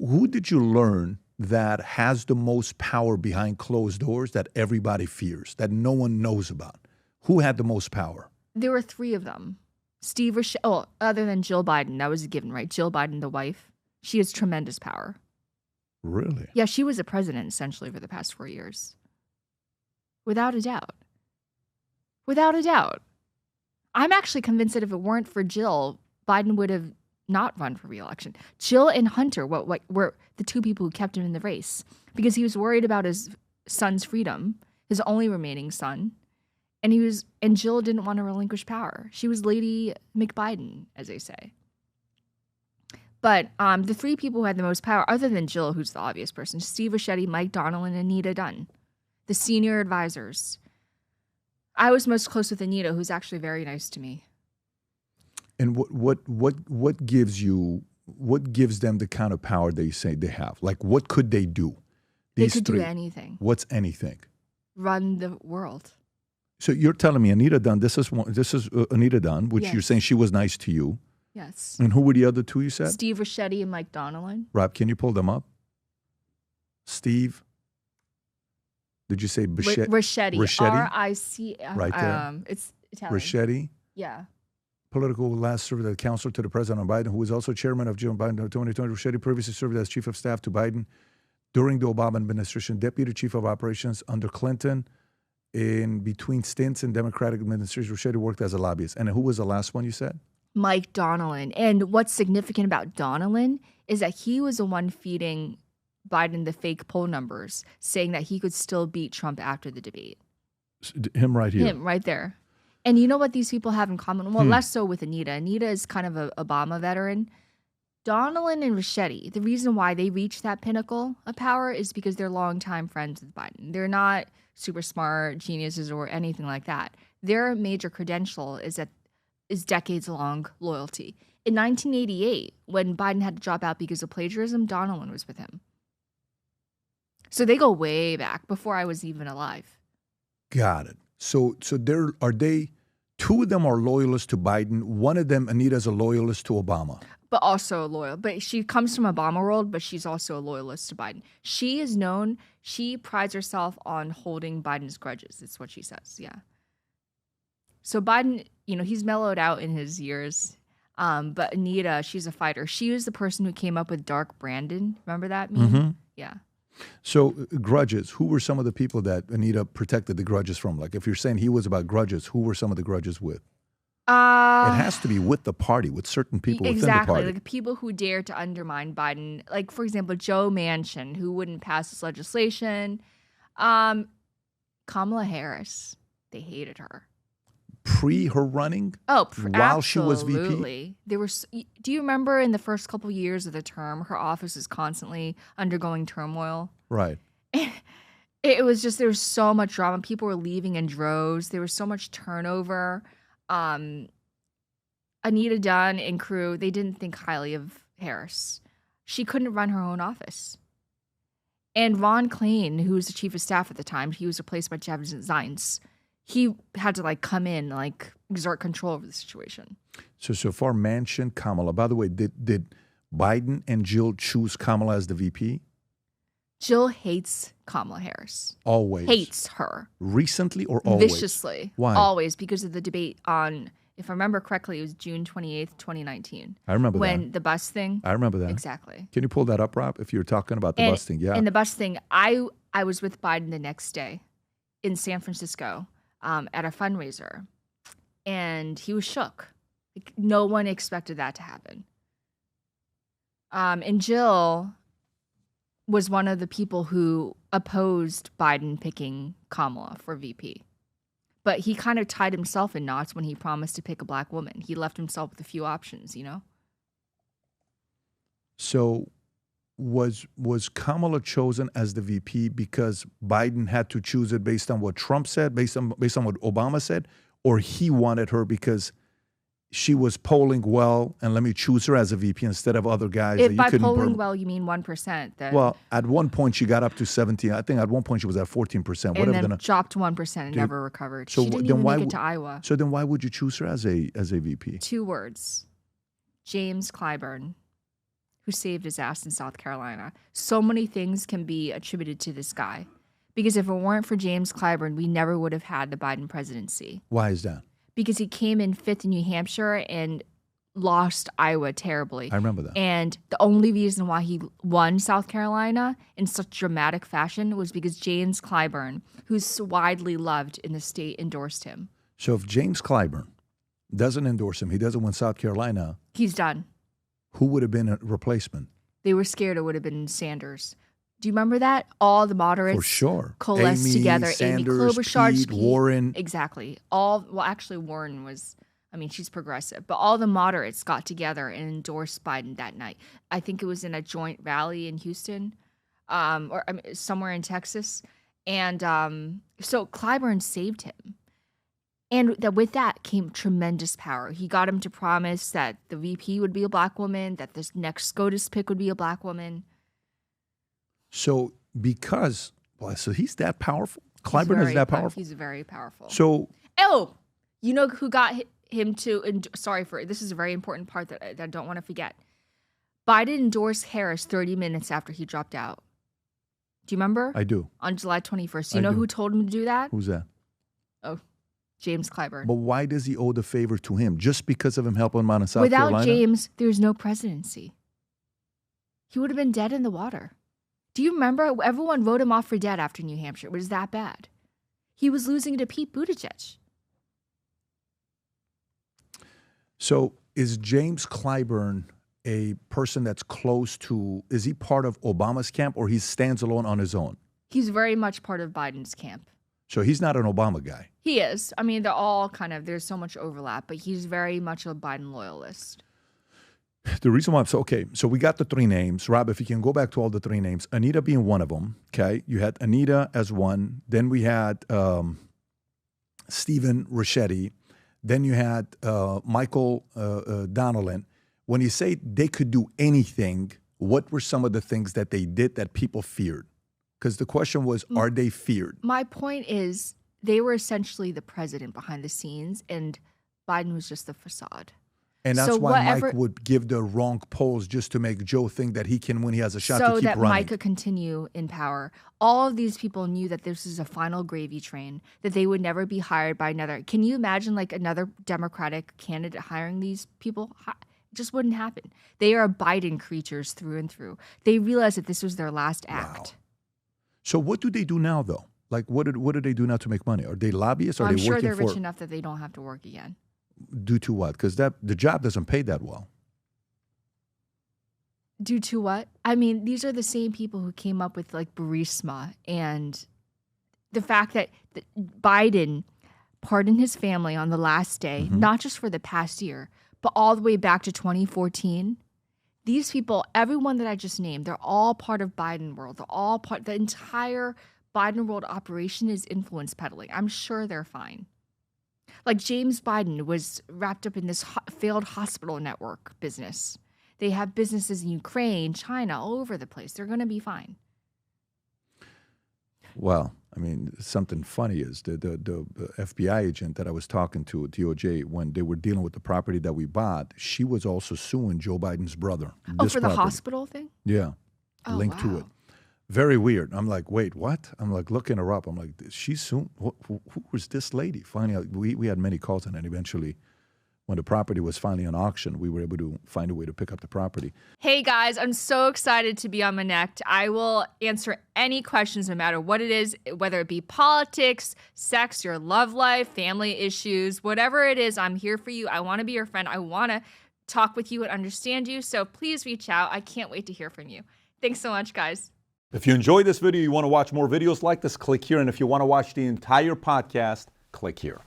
who did you learn that has the most power behind closed doors that everybody fears, that no one knows about? Who had the most power? There were three of them. Other than Jill Biden, that was a given, right? Jill Biden, the wife, she has tremendous power. Really? Yeah, she was a president essentially for the past 4 years. Without a doubt. Without a doubt. I'm actually convinced that if it weren't for Jill, Biden would have not run for re-election. Jill and Hunter were the two people who kept him in the race because he was worried about his son's freedom, his only remaining son. And Jill didn't want to relinquish power. She was Lady McBiden, as they say. But the three people who had the most power, other than Jill, who's the obvious person, Steve Ricchetti, Mike Donilon, and Anita Dunn, the senior advisors. I was most close with Anita, who's actually very nice to me. And what gives them the kind of power they say they have? Like, what could they do? They could do anything. What's anything? Run the world. So you're telling me Anita Dunn, this is Anita Dunn, which you're saying she was nice to you. Yes. And who were the other two you said? Steve Ricchetti and Mike Donilon. Rob, can you pull them up? Steve. Did you say Ricchetti? Ricchetti? R-I-C. Right there. It's Italian. Ricchetti. Yeah. Political last served as counselor to the president Biden, who was also chairman of Joe Biden 2020. Ricchetti previously served as chief of staff to Biden during the Obama administration, deputy chief of operations under Clinton. In between stints in Democratic administration, Ricchetti worked as a lobbyist. And who was the last one you said? Mike Donilon. And what's significant about Donilon is that he was the one feeding Biden the fake poll numbers, saying that he could still beat Trump after the debate. Him right here. Him right there. And you know what these people have in common? Well, less so with Anita. Anita is kind of an Obama veteran. Donilon and Ricchetti, the reason why they reached that pinnacle of power is because they're longtime friends with Biden. They're not super smart geniuses or anything like that. Their major credential is decades-long loyalty. In 1988, when Biden had to drop out because of plagiarism, Donilon was with him. So they go way back, before I was even alive. Got it. So two of them are loyalists to Biden. One of them, Anita, is a loyalist to Obama. But also a loyal. But she comes from Obama world, but she's also a loyalist to Biden. She prides herself on holding Biden's grudges. It's what she says, yeah. So Biden, he's mellowed out in his years. But Anita, she's a fighter. She was the person who came up with Dark Brandon. Remember that meme? Mm-hmm. Yeah. So grudges, who were some of the people that Anita protected the grudges from? Like if you're saying he was about grudges, who were some of the grudges with? It has to be with the party, with certain people within the party. Exactly, like people who dare to undermine Biden. Like, for example, Joe Manchin, who wouldn't pass this legislation. Kamala Harris, they hated her. Pre her running? Oh, while she was VP? Do you remember in the first couple years of the term, her office was constantly undergoing turmoil? Right. It was just, there was so much drama. People were leaving in droves. There was so much turnover. Anita Dunn and crew, they didn't think highly of Harris. She couldn't run her own office. And Ron Klain, who was the chief of staff at the time, he was replaced by Jeff Zients. He had to come in, exert control over the situation. So far, Manchin, Kamala. By the way, did Biden and Jill choose Kamala as the VP? Jill hates Kamala Harris. Always. Hates her. Recently or always? Viciously. Why? Always, because of the debate on, if I remember correctly, it was June 28th, 2019. I remember that. When the bus thing. I remember that. Exactly. Can you pull that up, Rob, if you're talking about the bus thing? Yeah. And the bus thing, I was with Biden the next day in San Francisco at a fundraiser, and he was shook. No one expected that to happen. And Jill was one of the people who opposed Biden picking Kamala for VP. But he kind of tied himself in knots when he promised to pick a black woman. He left himself with a few options, So was Kamala chosen as the VP because Biden had to choose it based on what Trump said, based on what Obama said, or he wanted her because she was polling well, and let me choose her as a VP instead of other guys that you couldn't burn? By polling well, you mean 1%. Well, at one point she got up to 17. I think at one point she was at 14%. And then dropped 1% and never recovered. So she didn't even make it to Iowa. So then why would you choose her as a VP? 2 words. James Clyburn, who saved his ass in South Carolina. So many things can be attributed to this guy. Because if it weren't for James Clyburn, we never would have had the Biden presidency. Why is that? Because he came in 5th in New Hampshire and lost Iowa terribly. I remember that. And the only reason why he won South Carolina in such dramatic fashion was because James Clyburn, who's so widely loved in the state, endorsed him. So if James Clyburn doesn't endorse him, he doesn't win South Carolina, he's done. Who would have been a replacement? They were scared it would have been Sanders. Do you remember that? All the moderates For sure. coalesced together. Sanders, Amy Klobuchar, Pete, Warren. Exactly. Actually, Warren was, she's progressive. But all the moderates got together and endorsed Biden that night. I think it was in a joint rally in Houston or somewhere in Texas. And so Clyburn saved him. And with that came tremendous power. He got him to promise that the VP would be a black woman, that this next SCOTUS pick would be a black woman. So so he's that powerful? Clyburn is that powerful? He's very powerful. So, you know who got him to, this is a very important part that I don't want to forget. Biden endorsed Harris 30 minutes after he dropped out. Do you remember? I do. On July 21st. You know who told him to do that? Who's that? Oh, James Clyburn. But why does he owe the favor to him? Just because of him helping him out in South Carolina? Without James, there's no presidency. He would have been dead in the water. Do you remember? Everyone wrote him off for dead after New Hampshire. It was that bad. He was losing to Pete Buttigieg. So is James Clyburn a person that's close to, is he part of Obama's camp or he stands alone on his own? He's very much part of Biden's camp. So he's not an Obama guy. He is. They're all there's so much overlap, but he's very much a Biden loyalist. The reason why so we got the 3 names. Rob, if you can go back to all the 3 names, Anita being one of them, okay? You had Anita as one. Then we had Stephen Ricchetti. Then you had Michael Donilon. When you say they could do anything, what were some of the things that they did that people feared? Because the question was, are they feared? My point is they were essentially the president behind the scenes, and Biden was just the facade. And that's why Mike would give the wrong polls just to make Joe think that he can win. He has a shot to keep running. So that Mike could continue in power. All of these people knew that this is a final gravy train, that they would never be hired by another. Can you imagine another Democratic candidate hiring these people? It just wouldn't happen. They are Biden creatures through and through. They realized that this was their last act. Wow. So what do they do now, though? What do they do now to make money? Are they lobbyists? Are I'm they sure working they're rich enough that they don't have to work again. Due to what? Because the job doesn't pay that well. Due to what? These are the same people who came up with Burisma and the fact that Biden pardoned his family on the last day, not just for the past year, but all the way back to 2014. These people, everyone that I just named, they're all part of Biden world. They're all the entire Biden world operation is influence peddling. I'm sure they're fine. James Biden was wrapped up in this failed hospital network business. They have businesses in Ukraine, China, all over the place. They're going to be fine. Well, something funny is the FBI agent that I was talking to at DOJ when they were dealing with the property that we bought, she was also suing Joe Biden's brother. For the hospital thing? Yeah, linked to it. Very weird. I'm like, wait, what? I'm looking her up. I'm like, she's suing? Who was this lady? Finally, we had many calls, and then eventually, when the property was finally on auction, we were able to find a way to pick up the property. Hey guys, I'm so excited to be on Minnect. I will answer any questions no matter what it is, whether it be politics, sex, your love life, family issues, whatever it is, I'm here for you. I want to be your friend. I want to talk with you and understand you. So please reach out. I can't wait to hear from you. Thanks so much, guys. If you enjoyed this video, you want to watch more videos like this, click here. And if you want to watch the entire podcast, click here.